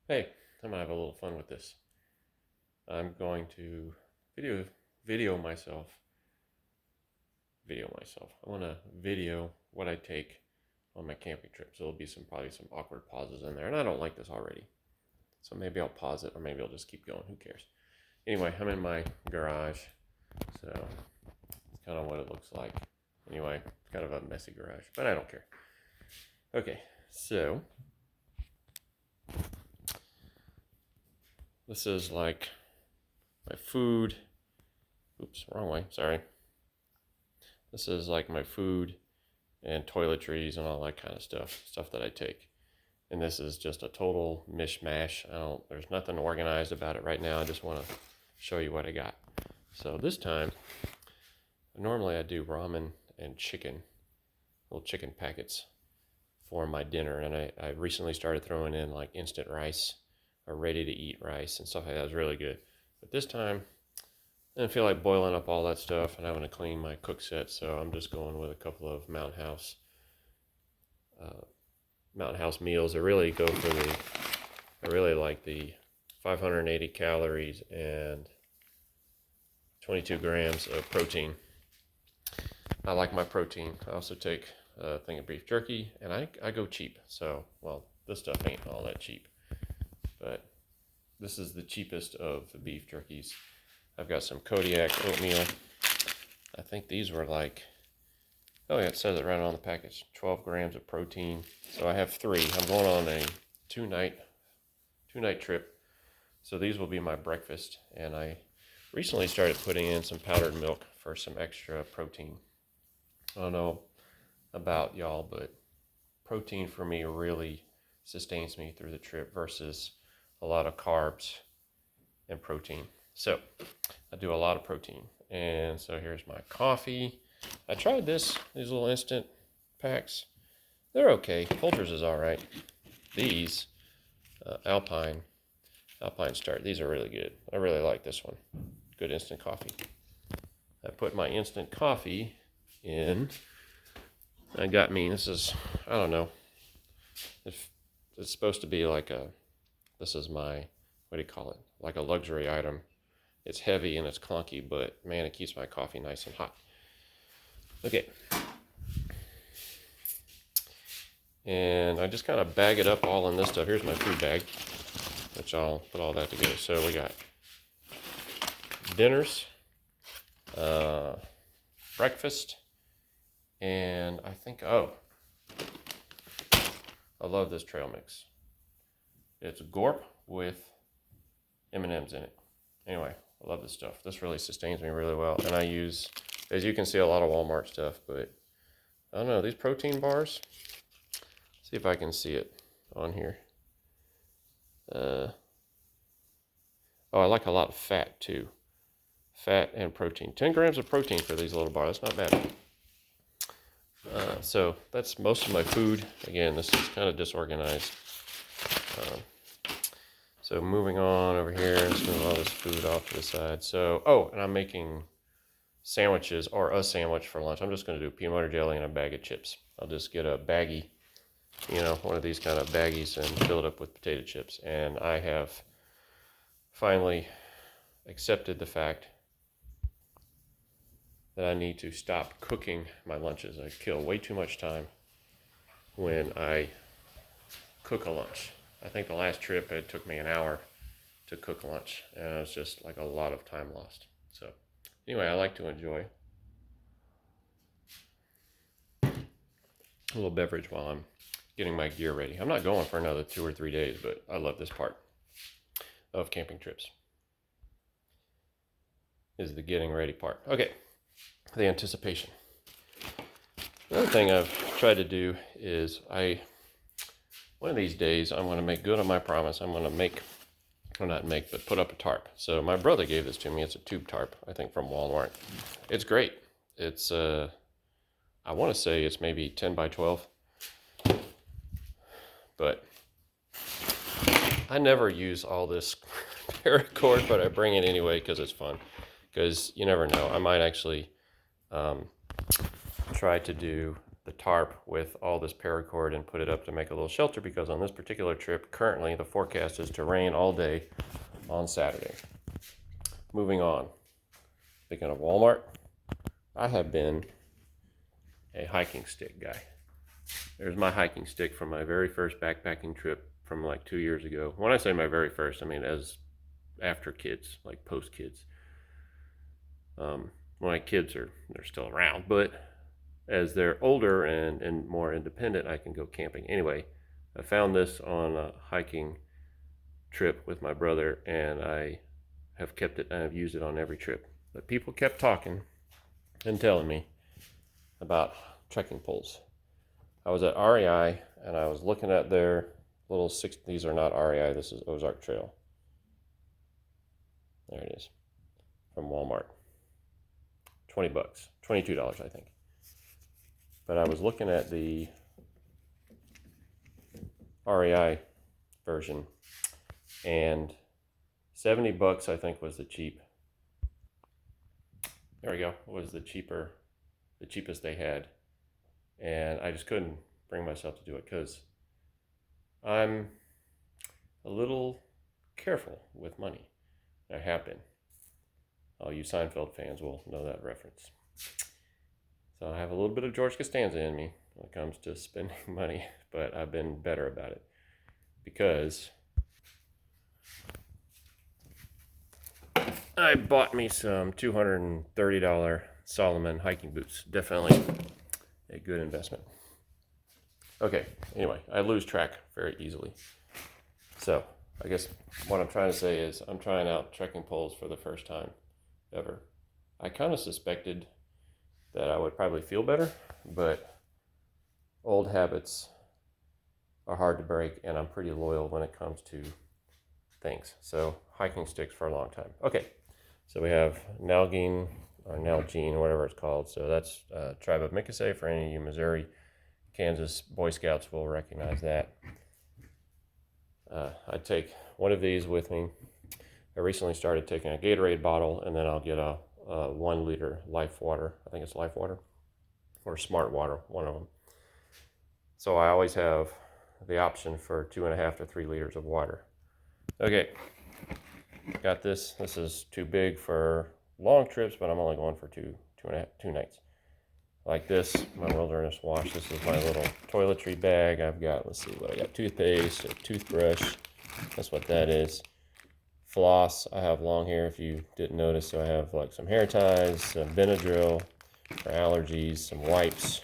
Hey, I'm gonna have a little fun with this. I'm going to video video myself. Video myself. I want to video what I take on my camping trip. So there'll be probably some awkward pauses in there, and I don't like this already. So maybe I'll pause it, or maybe I'll just keep going. Who cares? Anyway, I'm in my garage, so it's kind of what it looks like. Anyway, it's kind of a messy garage, but I don't care. Okay, so this is like my food. Oops, wrong way. Sorry. This is like my food and toiletries and all that kind of stuff that I take. And this is just a total mishmash. There's nothing organized about it right now. I just want to show you what I got. So this time, normally I do ramen and chicken, little chicken packets for my dinner. And I recently started throwing in like instant rice or ready to eat rice and stuff like that. It was really good. But this time, I didn't feel like boiling up all that stuff and having to clean my cook set, so I'm just going with a couple of uh, Mountain House meals. I really go for I really like the 580 calories and 22 grams of protein. I like my protein. I also take a thing of beef jerky, and I go cheap. So, well, this stuff ain't all that cheap, but this is the cheapest of the beef jerkies. I've got some Kodiak oatmeal. I think these were like, oh yeah, it says it right on the package, 12 grams of protein. So I have 3. I'm going on a two-night trip. So these will be my breakfast. And I recently started putting in some powdered milk for some extra protein. I don't know about y'all, but protein for me really sustains me through the trip versus a lot of carbs and protein. So I do a lot of protein. And so here's my coffee. I tried these little instant packs. They're okay. Folgers is all right. These Alpine Start. These are really good. I really like this one. Good instant coffee. I put my instant coffee in. I got me. This is, I don't know. It's supposed to be like this is my, what do you call it? Like a luxury item. It's heavy and it's clunky, but man, it keeps my coffee nice and hot. Okay. And I just kind of bag it up all in this stuff. Here's my food bag, which I'll put all that together. So we got dinners, breakfast, and I think, I love this trail mix. It's Gorp with M&Ms in it. Anyway, I love this stuff. This really sustains me really well. And I use, as you can see, a lot of Walmart stuff, but I don't know, these protein bars, see if I can see it on here. I like a lot of fat too. Fat and protein. 10 grams of protein for these little bars. That's not bad. So that's most of my food. Again, this is kind of disorganized. So moving on over here, just move all this food off to the side. So, and I'm making sandwiches or a sandwich for lunch. I'm just going to do peanut butter jelly and a bag of chips. I'll just get a baggie, one of these kind of baggies and fill it up with potato chips. And I have finally accepted the fact that I need to stop cooking my lunches. I kill way too much time when I cook a lunch. I think the last trip it took me an hour to cook lunch, and it was just like a lot of time lost. So anyway, I like to enjoy a little beverage while I'm getting my gear ready. I'm not going for another 2 or 3 days, but I love this part of camping trips, is the getting ready part. Okay, the anticipation. Another thing I've tried to do is one of these days, I'm going to make good on my promise. I'm going to put up a tarp. So my brother gave this to me. It's a tube tarp, I think from Walmart. It's great. It's, I want to say it's maybe 10 by 12. But I never use all this paracord, but I bring it anyway because it's fun. Because you never know. I might actually try to do the tarp with all this paracord and put it up to make a little shelter, because on this particular trip, currently the forecast is to rain all day on Saturday. Moving on. Speaking of Walmart, I have been a hiking stick guy. There's my hiking stick from my very first backpacking trip from like 2 years ago. When I say my very first, I mean as after kids, like post kids. My kids they're still around, but as they're older and more independent, I can go camping. Anyway, I found this on a hiking trip with my brother, and I have kept it, and I've used it on every trip. But people kept talking and telling me about trekking poles. I was at REI, and I was looking at their little these are not REI, this is Ozark Trail. There it is, from Walmart. $20, $22, I think. But I was looking at the REI version, and $70 I think was the cheap. There we go. Was the cheapest they had, and I just couldn't bring myself to do it because I'm a little careful with money. I have been. All you Seinfeld fans will know that reference. So I have a little bit of George Costanza in me when it comes to spending money, but I've been better about it because I bought me some $230 Salomon hiking boots. Definitely a good investment. Okay, anyway, I lose track very easily. So I guess what I'm trying to say is I'm trying out trekking poles for the first time ever. I kind of suspected that I would probably feel better, but old habits are hard to break, and I'm pretty loyal when it comes to things. So hiking sticks for a long time. Okay, so we have Nalgene, or Nalgene, whatever it's called. So that's tribe of Mickasay. For any of you Missouri, Kansas Boy Scouts will recognize that. I take one of these with me. I recently started taking a Gatorade bottle, and then I'll get a 1 liter Life Water. I think it's Life Water or Smart Water, one of them. So I always have the option for 2.5 to 3 liters of water. Okay, got this. This is too big for long trips, but I'm only going for two nights. Like this, my wilderness wash. This is my little toiletry bag. I've got, let's see what I got, toothpaste, a toothbrush. That's what that is. Floss. I have long hair, if you didn't notice, so I have like some hair ties, some Benadryl for allergies, some wipes,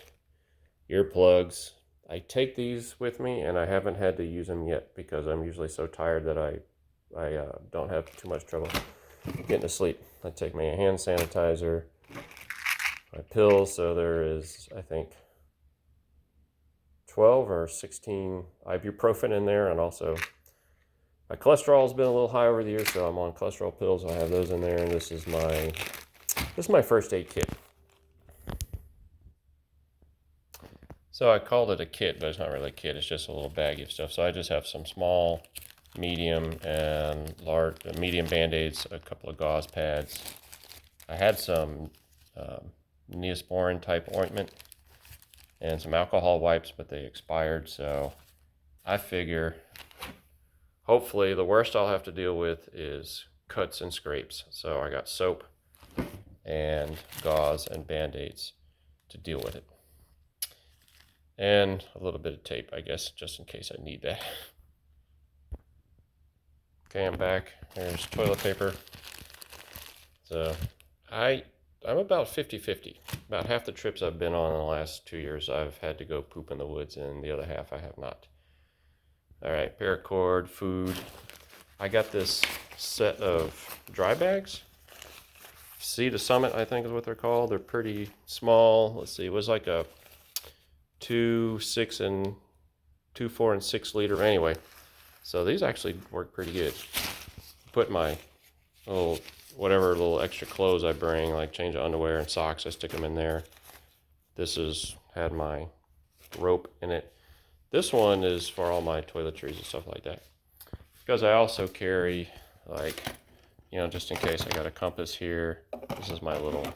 earplugs. I take these with me, and I haven't had to use them yet because I'm usually so tired that I don't have too much trouble getting to sleep. I take my hand sanitizer, my pills, so there is, I think, 12 or 16 ibuprofen in there, and also my cholesterol's been a little high over the years, so I'm on cholesterol pills. I have those in there, and this is my first aid kit. So I called it a kit, but it's not really a kit. It's just a little baggie of stuff. So I just have some small, medium, and large, medium Band-Aids, a couple of gauze pads. I had some Neosporin type ointment and some alcohol wipes, but they expired. So I figure hopefully the worst I'll have to deal with is cuts and scrapes. So I got soap and gauze and Band-Aids to deal with it. And a little bit of tape, I guess, just in case I need that. Okay, I'm back. There's toilet paper. So I'm about 50-50. About half the trips I've been on in the last 2 years, I've had to go poop in the woods, and the other half I have not. All right, paracord, food. I got this set of dry bags. Sea to Summit, I think is what they're called. They're pretty small. Let's see, it was like a 2, 4, and 6 liter. Anyway, so these actually work pretty good. Put my whatever little extra clothes I bring, like change of underwear and socks, I stick them in there. This had my rope in it. This one is for all my toiletries and stuff like that, because I also carry, like, just in case, I got a compass here. This is my little,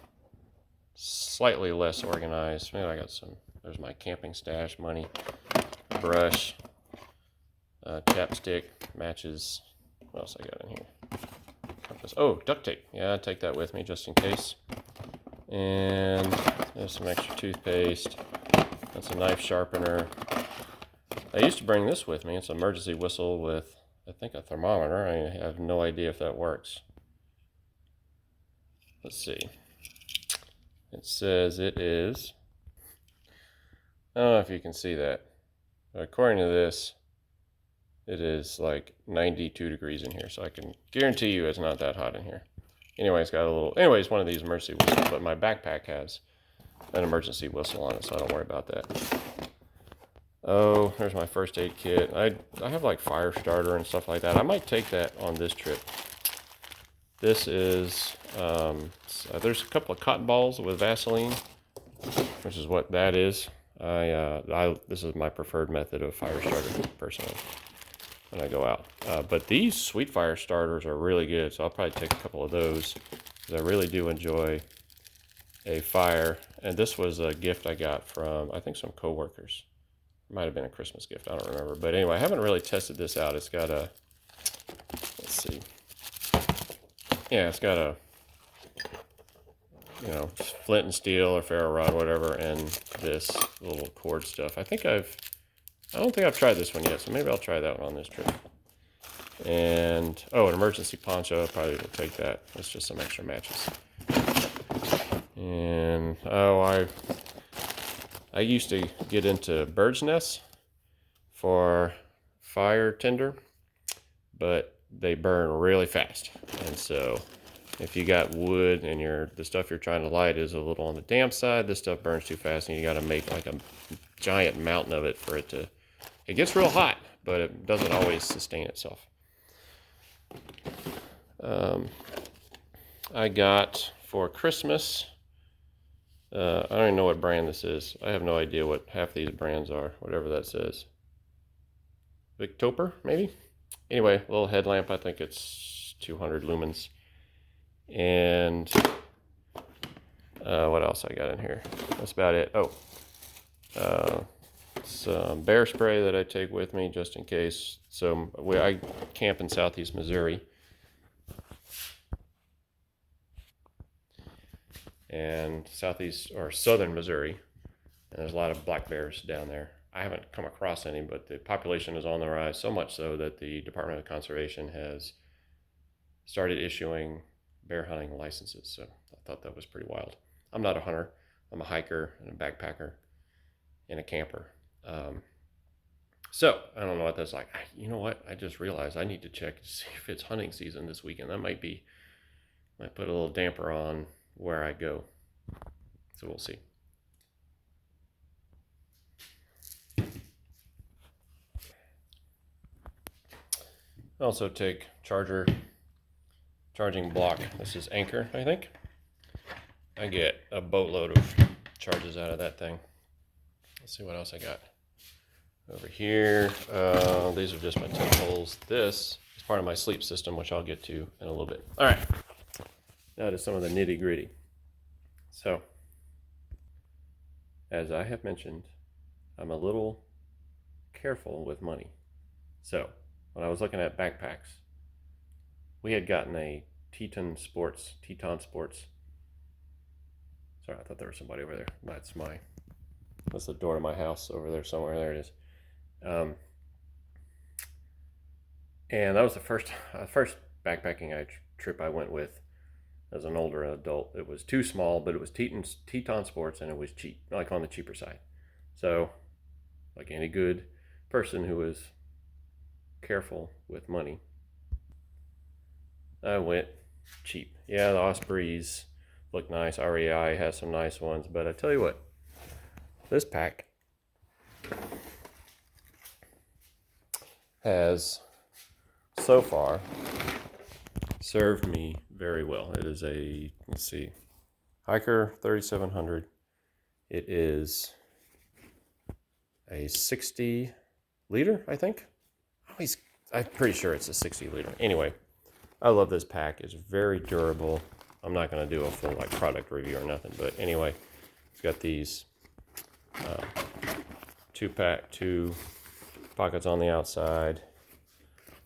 slightly less organized. Maybe I got some There's my camping stash money, brush, chapstick, matches. What else I got in here? Compass. Oh, duct tape. Yeah, I'll take that with me just in case. And there's some extra toothpaste. That's a knife sharpener. I used to bring this with me. It's an emergency whistle with, I think, a thermometer. I have no idea if that works. Let's see. It says it is, I don't know if you can see that. According to this, it is like 92 degrees in here, so I can guarantee you it's not that hot in here. Anyway, it's got a little, anyways, one of these emergency whistles, but my backpack has an emergency whistle on it, so I don't worry about that. Oh, there's my first aid kit. I have like fire starter and stuff like that. I might take that on this trip. This is, there's a couple of cotton balls with Vaseline, which is what that is. This is my preferred method of fire starter, personally, when I go out. But these sweet fire starters are really good, so I'll probably take a couple of those, because I really do enjoy a fire. And this was a gift I got from, I think, some coworkers. It might have been a Christmas gift, I don't remember. But anyway, I haven't really tested this out. It's got a, let's see. Yeah, it's got a, flint and steel or ferro rod, whatever, and this little cord stuff. I don't think I've tried this one yet, so maybe I'll try that one on this trip. And, oh, an emergency poncho. I probably will take that. It's just some extra matches. And, oh, I used to get into bird's nests for fire tinder, but they burn really fast. And so if you got wood and the stuff you're trying to light is a little on the damp side, this stuff burns too fast, and you got to make like a giant mountain of it for it to, it gets real hot, but it doesn't always sustain itself. I got for Christmas, I don't even know what brand this is. I have no idea what half these brands are, whatever that says. Victoper, maybe? Anyway, a little headlamp. I think it's 200 lumens. And what else I got in here? That's about it. Oh, some bear spray that I take with me just in case. So I camp in southeast Missouri. And southeast or southern Missouri. And there's a lot of black bears down there. I haven't come across any, but the population is on the rise, so much so that the Department of Conservation has started issuing bear hunting licenses. So I thought that was pretty wild. I'm not a hunter. I'm a hiker and a backpacker and a camper. So I don't know what that's like. You know what? I just realized I need to check to see if it's hunting season this weekend. That might put a little damper on where I go. So we'll see. I also take charging block. This is Anchor, I think. I get a boatload of charges out of that thing. Let's see what else I got over here. These are just my tent poles. This is part of my sleep system, which I'll get to in a little bit. All right, now to some of the nitty gritty. So, as I have mentioned, I'm a little careful with money. So, when I was looking at backpacks, we had gotten a Teton Sports. Sorry, I thought there was somebody over there. That's the door to my house over there somewhere. There it is. And that was the first backpacking trip I went with as an older adult. It was too small, but it was Teton Sports, and it was cheap, like on the cheaper side. So, like any good person who is careful with money, I went cheap. Yeah, the Ospreys look nice. REI has some nice ones, but I tell you what, this pack has so far served me very well. It is a, let's see, Hiker 3700. It is a 60 liter, I think. I'm pretty sure it's a 60 liter. Anyway, I love this pack. It's very durable. I'm not going to do a full product review or nothing, but anyway, it's got these two pockets on the outside.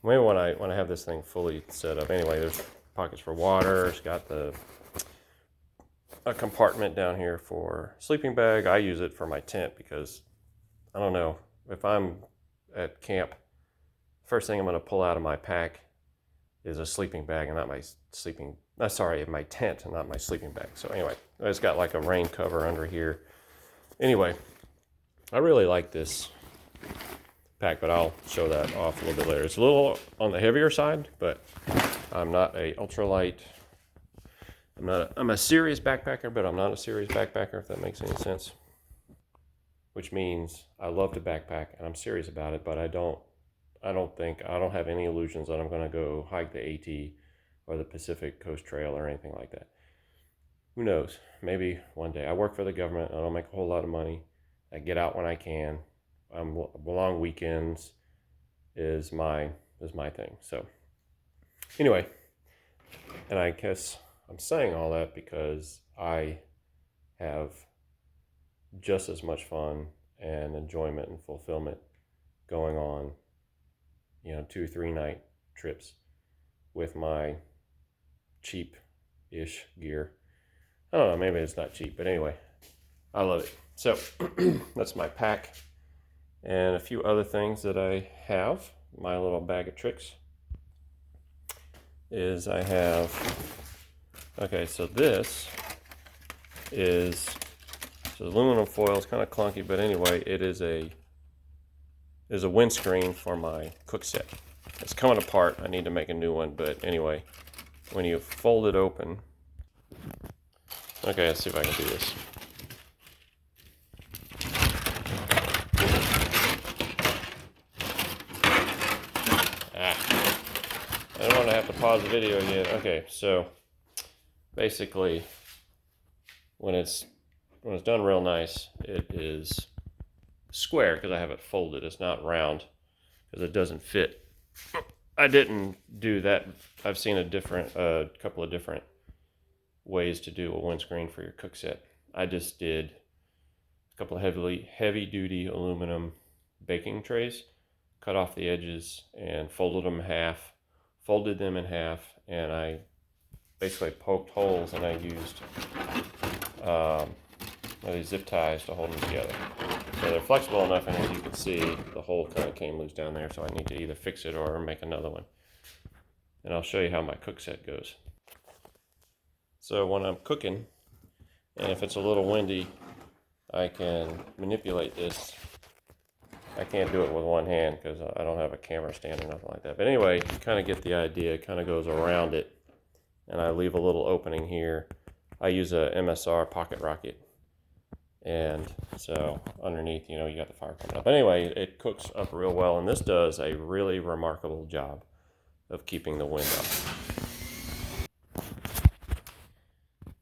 Maybe when I have this thing fully set up. Anyway, there's pockets for water. It's got a compartment down here for sleeping bag. I use it for my tent because I don't know, if I'm at camp, first thing I'm going to pull out of my pack is a sleeping bag and not my my tent and not my sleeping bag. So anyway, it's got like a rain cover under here. Anyway, I really like this pack, but I'll show that off a little bit later. It's a little on the heavier side, but I'm not a ultralight. I'm a serious backpacker, but I'm not a serious backpacker, if that makes any sense. Which means I love to backpack and I'm serious about it, but I don't have any illusions that I'm going to go hike the AT or the Pacific Coast Trail or anything like that. Who knows? Maybe one day. I work for the government. I don't make a whole lot of money. I get out when I can. Long weekends is my thing. So anyway, and I guess I'm saying all that because I have just as much fun and enjoyment and fulfillment going on, 2-3 night trips with my cheap-ish gear. I don't know, maybe it's not cheap, but anyway, I love it. So that's my pack and a few other things that I have. My little bag of tricks is I have, okay, so this is aluminum foil. It's kind of clunky, but anyway, it is a windscreen for my cook set. It's coming apart. I need to make a new one, but anyway, when you fold it open, okay, let's see if I can do this. I don't want to have to pause the video again. Okay, so basically, when it's done real nice, it is square because I have it folded. It's not round because it doesn't fit. I didn't do that. I've seen a couple of different ways to do a windscreen for your cook set. I just did a couple of heavy duty aluminum baking trays, cut off the edges and folded them in half, and I basically poked holes and I used these zip ties to hold them together. So they're flexible enough, and as you can see, the hole kind of came loose down there, so I need to either fix it or make another one. And I'll show you how my cook set goes. So when I'm cooking, and if it's a little windy, I can manipulate this. I can't do it with one hand because I don't have a camera stand or nothing like that. But anyway, you kind of get the idea. It kind of goes around it, and I leave a little opening here. I use a MSR pocket rocket. And so underneath, you got the fire coming up. Anyway, it cooks up real well, and this does a really remarkable job of keeping the wind off.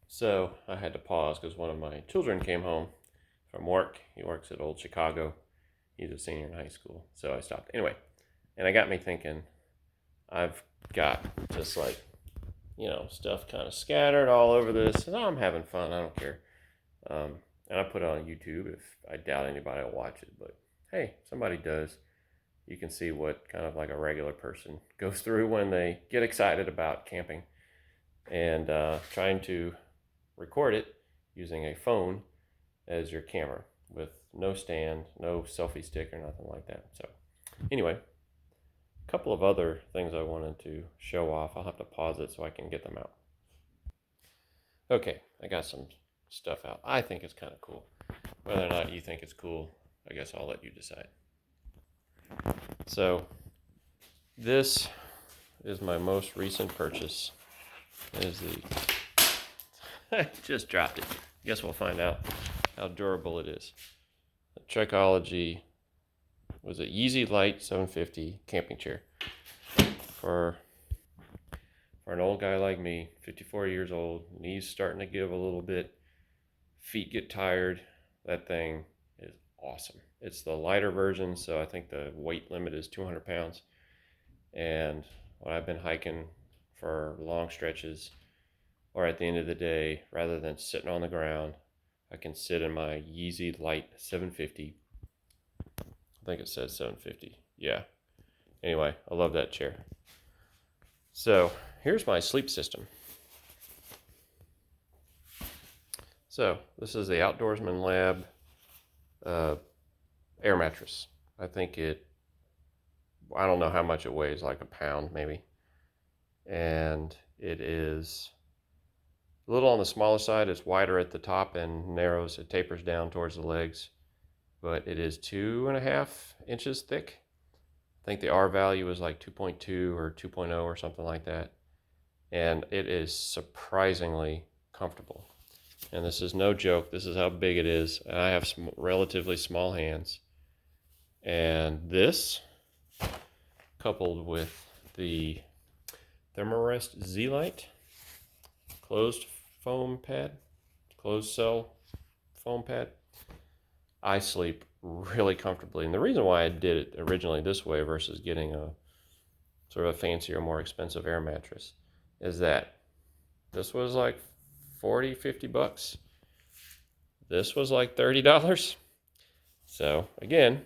So I had to pause because one of my children came home from work. He works at Old Chicago. He's a senior in high school. So I stopped. Anyway, and it got me thinking, I've got just stuff kind of scattered all over this, and I'm having fun. I don't care. And I put it on YouTube. I doubt anybody will watch it, but hey, somebody does. You can see what kind of like a regular person goes through when they get excited about camping, and trying to record it using a phone as your camera with no stand, no selfie stick or nothing like that. So anyway, a couple of other things I wanted to show off. I'll have to pause it so I can get them out. Okay, I got some stuff out. I think it's kind of cool. Whether or not you think it's cool, I guess I'll let you decide. So this is my most recent purchase. I just dropped it. I guess we'll find out how durable it is. The Trekology was a Yeezy Light 750 camping chair. For an old guy like me, 54 years old, knees starting to give a little bit, feet get tired, that thing is awesome. It's the lighter version, so I think the weight limit is 200 pounds. And when I've been hiking for long stretches, or at the end of the day, rather than sitting on the ground, I can sit in my Yeezy Light 750. I think it says 750. Yeah. Anyway, I love that chair. So here's my sleep system. So this is the Outdoorsman Lab air mattress. I don't know how much it weighs, like a pound maybe. And it is a little on the smaller side. It's wider at the top and narrows. It tapers down towards the legs. But it is 2.5 inches thick. I think the R value is like 2.2 or 2.0 or something like that. And it is surprisingly comfortable. And this is no joke. This is how big it is. And I have some relatively small hands. And this, coupled with the Thermarest Z-Lite closed cell foam pad, I sleep really comfortably. And the reason why I did it originally this way versus getting a sort of a fancier, more expensive air mattress is that this was like 40, 50 bucks. This was like $30. So again,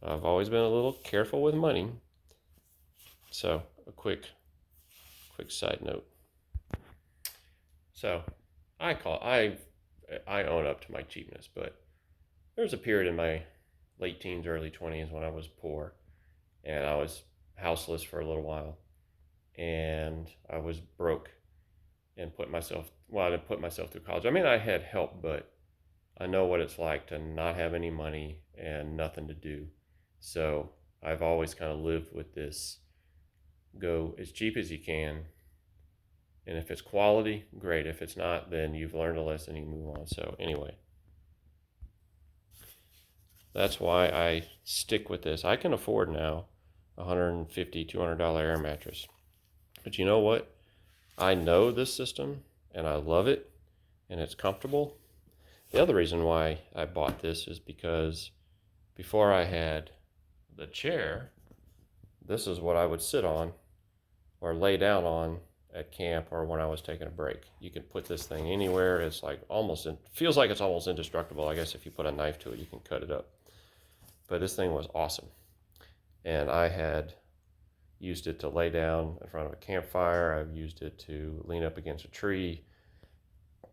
I've always been a little careful with money. So a quick side note. So I own up to my cheapness, but there was a period in my late teens, early 20s when I was poor and I was houseless for a little while and I was broke and I didn't put myself through college. I mean, I had help, but I know what it's like to not have any money and nothing to do. So I've always kind of lived with this: go as cheap as you can. And if it's quality, great. If it's not, then you've learned a lesson and you move on. So anyway, that's why I stick with this. I can afford now $150, $200 air mattress. But you know what? I know this system and I love it and it's comfortable. The other reason why I bought this is because before I had the chair, this is what I would sit on or lay down on at camp or when I was taking a break. You can put this thing anywhere. It's like feels like it's almost indestructible. I guess if you put a knife to it, you can cut it up. But this thing was awesome. And I had used it to lay down in front of a campfire. I've used it to lean up against a tree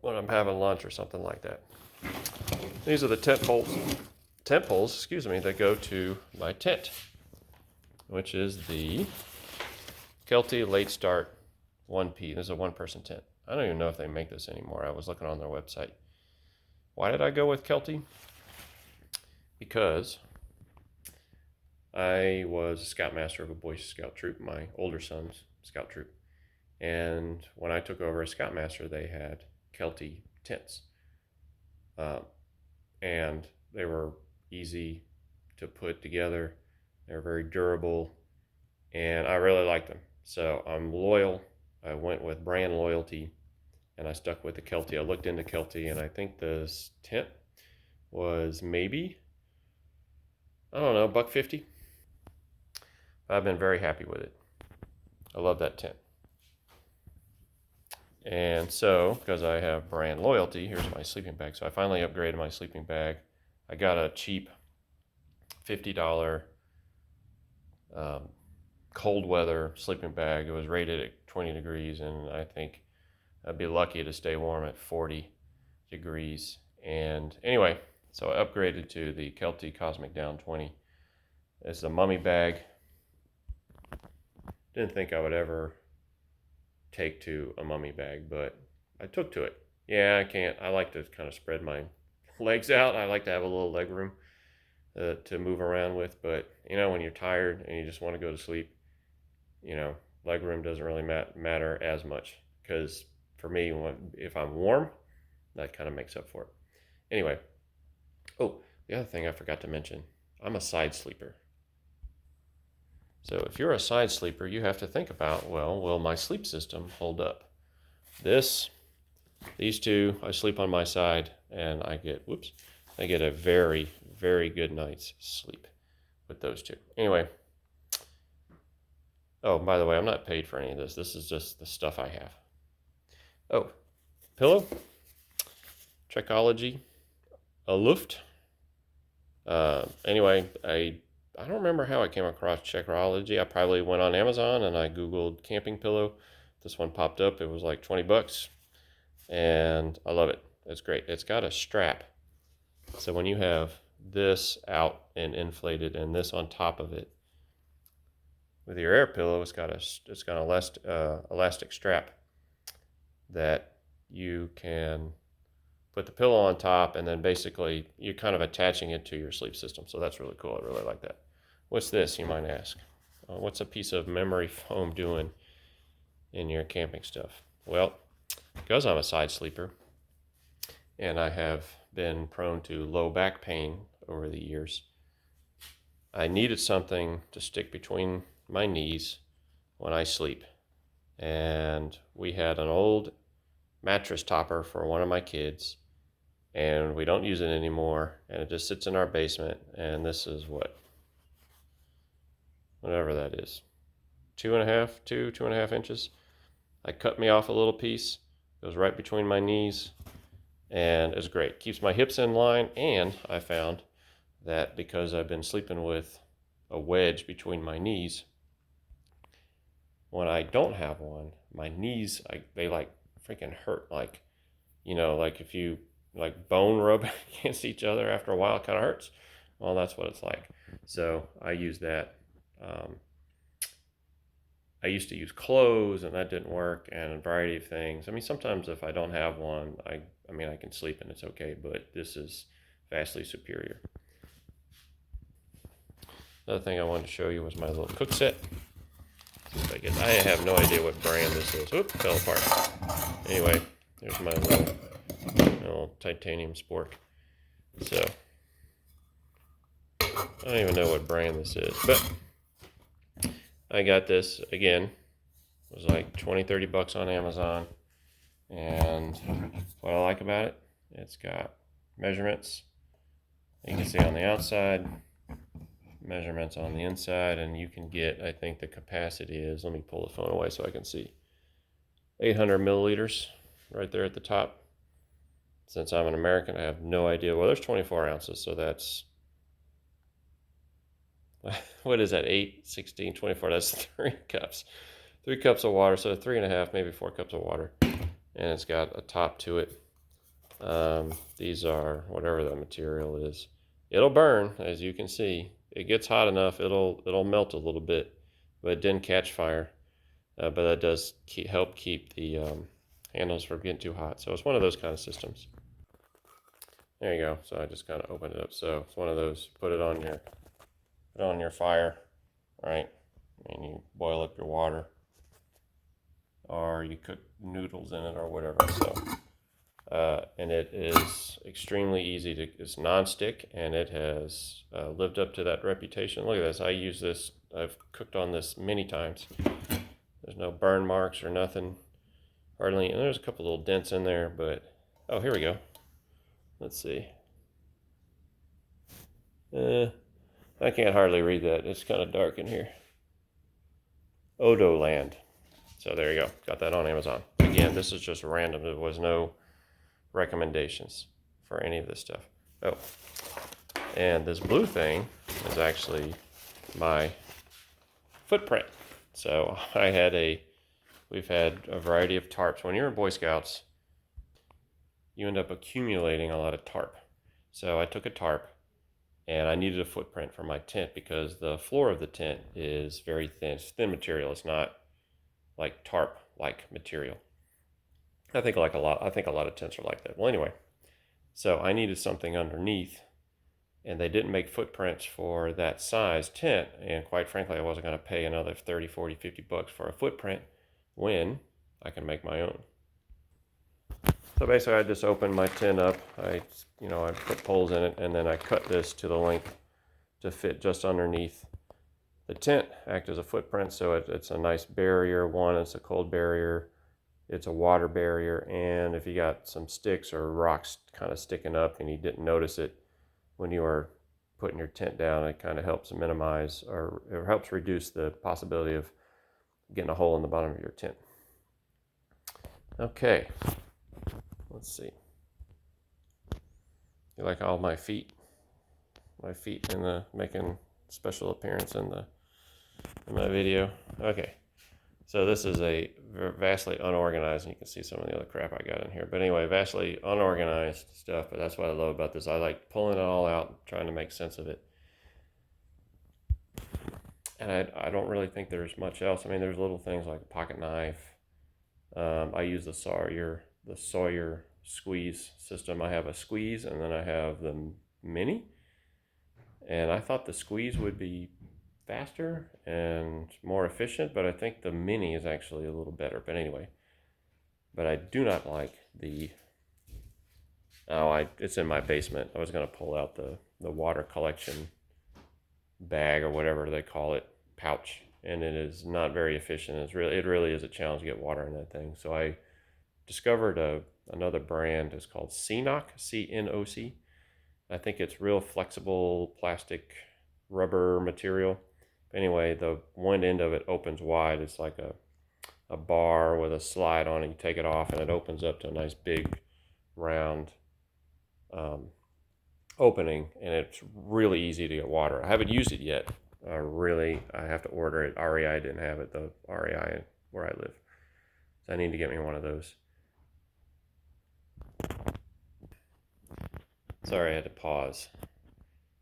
when I'm having lunch or something like that. These are the tent poles, that go to my tent, which is the Kelty Late Start 1P. This is a one-person tent. I don't even know if they make this anymore. I was looking on their website. Why did I go with Kelty? Because I was a scoutmaster of a Boy Scout troop, my older son's scout troop. And when I took over as scoutmaster, they had Kelty tents. And they were easy to put together. They were very durable, and I really liked them. So I'm loyal. I went with brand loyalty, and I stuck with the Kelty. I looked into Kelty, and I think this tent was maybe, I don't know, $150. I've been very happy with it. I love that tent. And so, because I have brand loyalty, here's my sleeping bag. So I finally upgraded my sleeping bag. I got a cheap $50 cold weather sleeping bag. It was rated at 20 degrees, and I think I'd be lucky to stay warm at 40 degrees. And anyway, so I upgraded to the Kelty Cosmic Down 20. It's a mummy bag. Didn't think I would ever take to a mummy bag, but I took to it. Yeah, I like to kind of spread my legs out. I like to have a little leg room to move around with, but when you're tired and you just want to go to sleep, leg room doesn't really matter as much, because for me, if I'm warm, that kind of makes up for it. Anyway, the other thing I forgot to mention, I'm a side sleeper. So if you're a side sleeper, you have to think about, well, will my sleep system hold up? These two, I sleep on my side, and I get a very, very good night's sleep with those two. Anyway, by the way, I'm not paid for any of this. This is just the stuff I have. Pillow. Trekology, a Luft. Anyway, I don't remember how I came across Trekology. I probably went on Amazon and I Googled camping pillow. This one popped up. It was like 20 bucks. And I love it. It's great. It's got a strap. So when you have this out and inflated and this on top of it, with your air pillow, it's got an elastic strap that you can put the pillow on top, and then basically you're kind of attaching it to your sleep system. So that's really cool. I really like that. What's this, you might ask? What's a piece of memory foam doing in your camping stuff? Well, because I'm a side sleeper and I have been prone to low back pain over the years, I needed something to stick between my knees when I sleep. And we had an old mattress topper for one of my kids, and we don't use it anymore, and it just sits in our basement. And this is whatever that is, 2.5 inches. I cut me off a little piece, goes right between my knees, and it's great. Keeps my hips in line, and I found that because I've been sleeping with a wedge between my knees, when I don't have one, my knees, they like freaking hurt. Like, like if you like bone rub against each other after a while, it kind of hurts. Well, that's what it's like. So I use that. I used to use clothes, and that didn't work, and a variety of things. I mean, sometimes if I don't have one, I can sleep and it's okay, but this is vastly superior. Another thing I wanted to show you was my little cook set. I have no idea what brand this is. Oop, fell apart. Anyway, there's my little titanium spork. So, I don't even know what brand this is, but I got this, again, it was like 20-30 bucks on Amazon. And what I like about it, it's got measurements. You can see on the outside, measurements on the inside, and you can get, I think the capacity is, let me pull the phone away so I can see, 800 milliliters right there at the top. Since I'm an American, I have no idea. Well, there's 24 ounces, so that's, what is that, 8, 16, 24, that's 3 cups. 3 cups of water, so 3.5, maybe 4 cups of water. And it's got a top to it. These are, whatever the material is. It'll burn, as you can see. It gets hot enough, it'll melt a little bit, but it didn't catch fire. But that does help keep the handles from getting too hot. So it's one of those kind of systems. There you go. So I just kind of opened it up. So it's one of those, put it on your fire, right? And you boil up your water, or you cook noodles in it or whatever. So, and it is extremely easy to, it's non-stick, and it has lived up to that reputation. Look at this. I use this, I've cooked on this many times. There's no burn marks or nothing, hardly, and there's a couple little dents in there, but, oh, here we go. Let's see. I can't hardly read that. It's kind of dark in here. Odoland. So there you go. Got that on Amazon. Again, this is just random. There was no recommendations for any of this stuff. Oh, and this blue thing is actually my footprint. So we've had a variety of tarps. When you're in Boy Scouts, you end up accumulating a lot of tarp. So I took a tarp, and I needed a footprint for my tent because the floor of the tent is very thin. It's thin material. It's not like tarp-like material. I think a lot of tents are like that. Well, anyway, so I needed something underneath, and they didn't make footprints for that size tent. And quite frankly, I wasn't going to pay another 30, 40, 50 bucks for a footprint when I can make my own. So basically, I just opened my tent up. I put poles in it, and then I cut this to the length to fit just underneath the tent, act as a footprint. So it's a nice barrier. One, it's a cold barrier. It's a water barrier. And if you got some sticks or rocks kind of sticking up and you didn't notice it when you were putting your tent down, it kind of helps minimize or it helps reduce the possibility of getting a hole in the bottom of your tent. Okay. Let's see. You like all my feet? My feet in the making special appearance in my video. Okay, so this is a vastly unorganized, and you can see some of the other crap I got in here. But anyway, vastly unorganized stuff. But that's what I love about this. I like pulling it all out, trying to make sense of it. And I don't really think there's much else. I mean, there's little things like a pocket knife. I use the Sawyer squeeze system. I have a squeeze, and then I have the mini. And I thought the squeeze would be faster and more efficient, but I think the mini is actually a little better. But anyway, but I do not like the. It's in my basement. I was gonna pull out the water collection bag or whatever they call it, pouch, and it is not very efficient. It really is a challenge to get water in that thing. So I discovered another brand. It's called CNOC, CNOC. I think it's real flexible plastic rubber material. Anyway, the one end of it opens wide. It's like a bar with a slide on it. You take it off and it opens up to a nice big round opening, and it's really easy to get water. I haven't used it yet. I have to order it. REI didn't have it, the REI where I live. So I need to get me one of those. Sorry, I had to pause.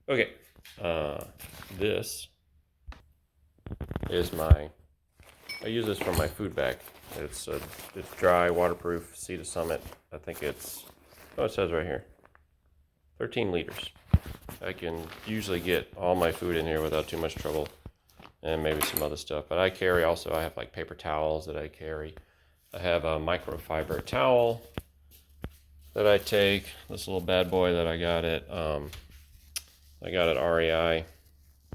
Okay, this is I use this for my food bag. It's dry, waterproof, Sea to Summit. I think it says right here, 13 liters. I can usually get all my food in here without too much trouble, and maybe some other stuff. But I have like paper towels that I carry. I have a microfiber towel that I take. This little bad boy that I got at REI.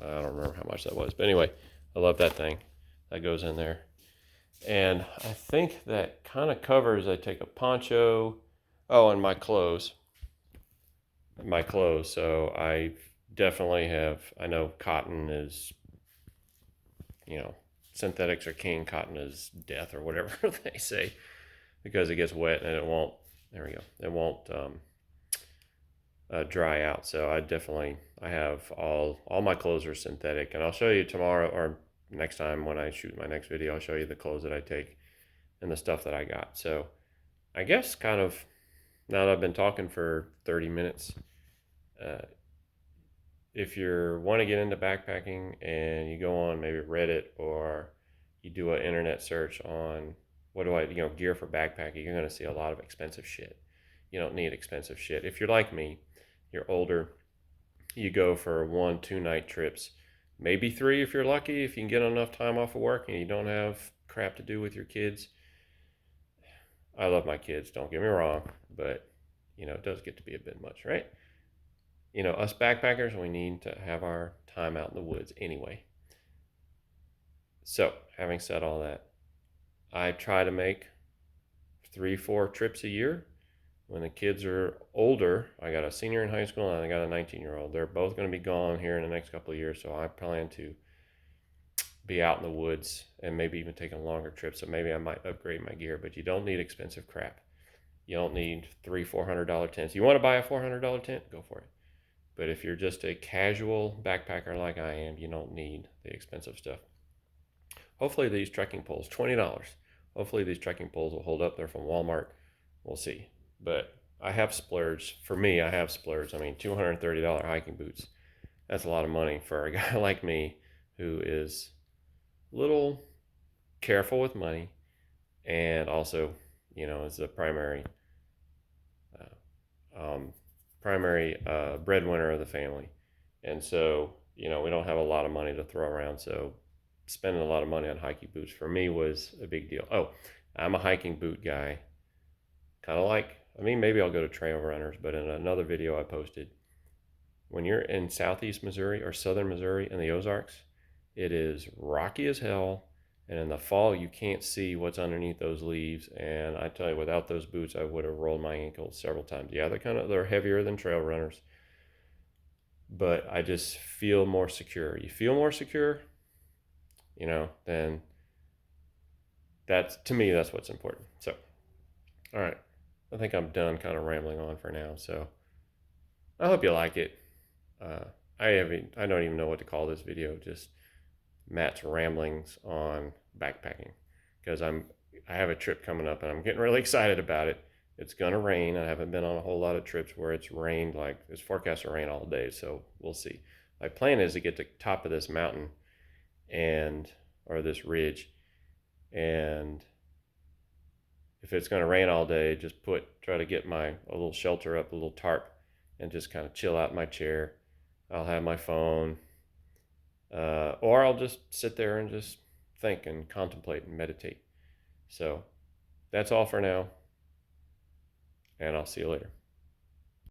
I don't remember how much that was, but anyway, I love that thing. That goes in there. And I think that kind of covers. I take a poncho. Oh, and my clothes. So I definitely have. I know cotton is, synthetics are king. Cotton is death, or whatever they say, because it gets wet and it won't. There we go. It won't dry out. So I have all my clothes are synthetic, and I'll show you tomorrow or next time when I shoot my next video. I'll show you the clothes that I take and the stuff that I got. So I guess kind of now that I've been talking for 30 minutes, if you want to get into backpacking and you go on maybe Reddit or you do an internet search on gear for backpacking, you're going to see a lot of expensive shit. You don't need expensive shit. If you're like me, you're older, you go for 1-2 night trips, maybe 3 if you're lucky, if you can get enough time off of work and you don't have crap to do with your kids. I love my kids, don't get me wrong, but it does get to be a bit much, right? Us backpackers, we need to have our time out in the woods anyway. So, having said all that, I try to make 3-4 trips a year. When the kids are older, I got a senior in high school and I got a 19-year-old. They're both going to be gone here in the next couple of years, so I plan to be out in the woods and maybe even taking longer trips. So maybe I might upgrade my gear, but you don't need expensive crap. You don't need $300-$400 tents. You want to buy a $400 tent? Go for it. But if you're just a casual backpacker like I am, you don't need the expensive stuff. Hopefully these trekking poles, $20. Hopefully these trekking poles will hold up. They're from Walmart. We'll see. But I have splurged. For me, I have splurged. I mean, $230 hiking boots. That's a lot of money for a guy like me who is a little careful with money and also, is the primary breadwinner of the family. And so, we don't have a lot of money to throw around. So spending a lot of money on hiking boots for me was a big deal. Oh, I'm a hiking boot guy. Kind of maybe I'll go to trail runners, but in another video I posted, when you're in southeast Missouri or southern Missouri in the Ozarks, it is rocky as hell. And in the fall, you can't see what's underneath those leaves. And I tell you, without those boots, I would have rolled my ankles several times. Yeah, they're heavier than trail runners, but I just feel more secure. You feel more secure, then to me, that's what's important. So, all right. I think I'm done kind of rambling on for now. So I hope you like it. Uh, I don't even know what to call this video. Just Matt's ramblings on backpacking, because I have a trip coming up and I'm getting really excited about it. It's gonna rain. I haven't been on a whole lot of trips where it's rained, like it's forecast to rain all day, so we'll see. My plan is to get to the top of this mountain and or this ridge, and if it's going to rain all day, just try to get a little shelter up, a little tarp, and just kind of chill out in my chair. I'll have my phone, or I'll just sit there and just think and contemplate and meditate. So that's all for now, and I'll see you later.